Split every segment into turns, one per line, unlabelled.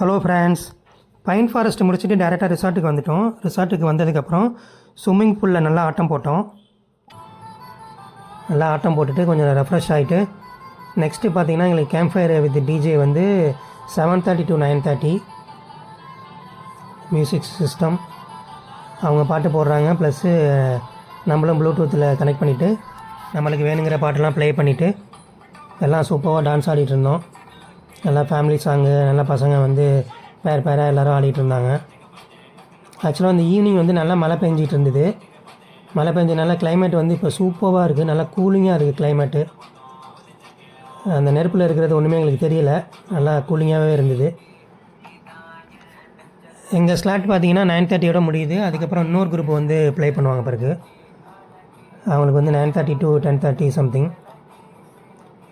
Hello friends, pine forest முடிச்சுட்டு டேரெக்டாக ரிசார்ட்டுக்கு வந்துட்டோம். ரிசார்ட்டுக்கு வந்ததுக்கப்புறம் ஸ்விம்மிங் பூலில் நல்லா ஆட்டம் போட்டோம். நல்லா ஆட்டம் போட்டுட்டு கொஞ்சம் ரெஃப்ரெஷ் ஆகிட்டு நெக்ஸ்ட்டு பார்த்திங்கன்னா எங்களுக்கு கேம்ப் ஃபயர் வித் டிஜே வந்து 7:30 to 9:30 மியூசிக் சிஸ்டம் அவங்க பாட்டு போடுறாங்க. ப்ளஸ்ஸு நம்மளும் ப்ளூடூத்தில் கனெக்ட் பண்ணிவிட்டு நம்மளுக்கு வேணுங்கிற பாட்டெல்லாம் ப்ளே பண்ணிவிட்டு எல்லாம் சூப்பராக டான்ஸ் ஆடிட்டு இருந்தோம். நல்லா ஃபேமிலி சாங்கு, நல்லா பசங்க வந்து பேராக எல்லோரும் ஆடிட்டு இருந்தாங்க. ஆக்சுவலாக அந்த ஈவினிங் வந்து நல்லா மழை பெஞ்சிட்டு இருந்தது. மழை பெஞ்சனால கிளைமேட் வந்து இப்போ சூப்பராக இருக்குது. நல்லா கூலிங்காக இருக்குது கிளைமேட்டு. அந்த நெருப்பில் இருக்கிறது ஒன்றுமே எங்களுக்கு தெரியல, நல்லா கூலிங்காகவே இருந்தது. எங்கள் ஸ்லாட் பார்த்திங்கன்னா 9:30 முடியுது. அதுக்கப்புறம் இன்னொரு குரூப் வந்து ப்ளே பண்ணுவாங்க. பிறகு அவங்களுக்கு வந்து 9:30 to 10:30 சம்திங்.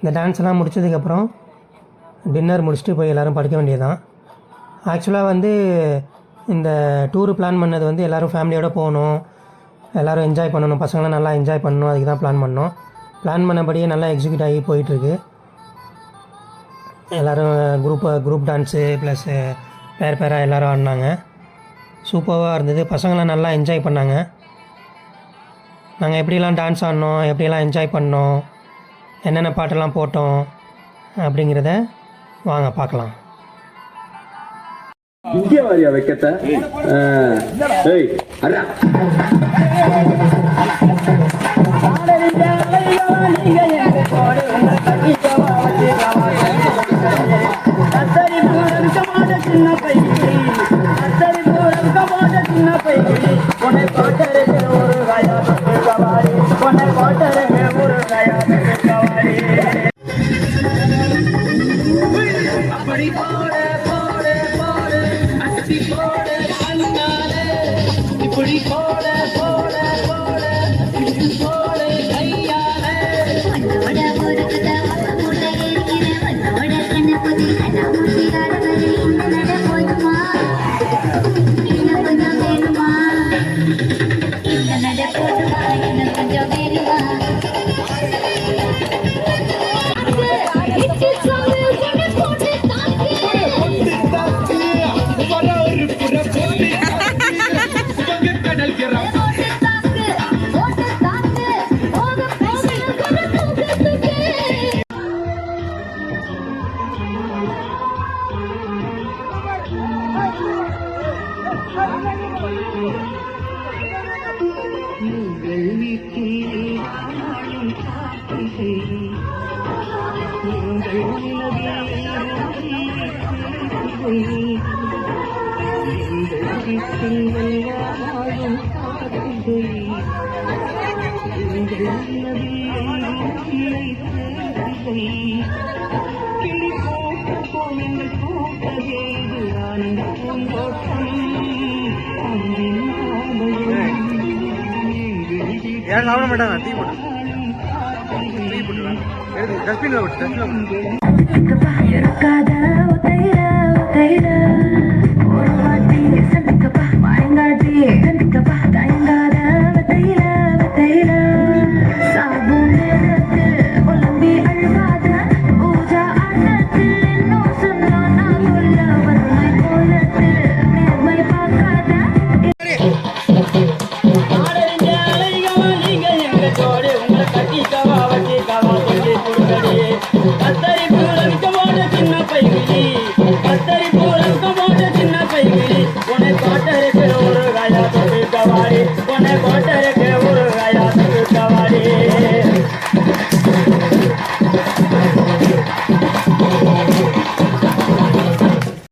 இந்த டான்ஸ்லாம் முடித்ததுக்கப்புறம் டின்னர் முடிச்சுட்டு போய் எல்லோரும் படுக்க வேண்டியதுதான். ஆக்சுவலாக வந்து இந்த டூரு பிளான் பண்ணது வந்து எல்லோரும் ஃபேமிலியோடு போகணும், எல்லோரும் என்ஜாய் பண்ணணும், பசங்களாம் நல்லா என்ஜாய் பண்ணணும், அதுக்கு தான் பிளான் பண்ணோம். பிளான் பண்ணபடியே நல்லா எக்ஸிக்யூட் ஆகி போயிட்டுருக்கு. எல்லோரும் குரூப் டான்ஸு ப்ளஸ்ஸு பேராக எல்லோரும் ஆடினாங்க. சூப்பராக இருந்தது. பசங்களாம் நல்லா என்ஜாய் பண்ணாங்க. நாங்கள் எப்படிலாம் டான்ஸ் ஆடினோம், எப்படிலாம் என்ஜாய் பண்ணோம், என்னென்ன பாட்டெல்லாம் போட்டோம் அப்படிங்கிறத வாங்க பார்க்கலாம்.
இங்கே வாரியா வைக்கத்த
யாரும் சாப்பிட மாட்டாங்க. டீ போட்டு டஸ்ட்பின்ல விட்டு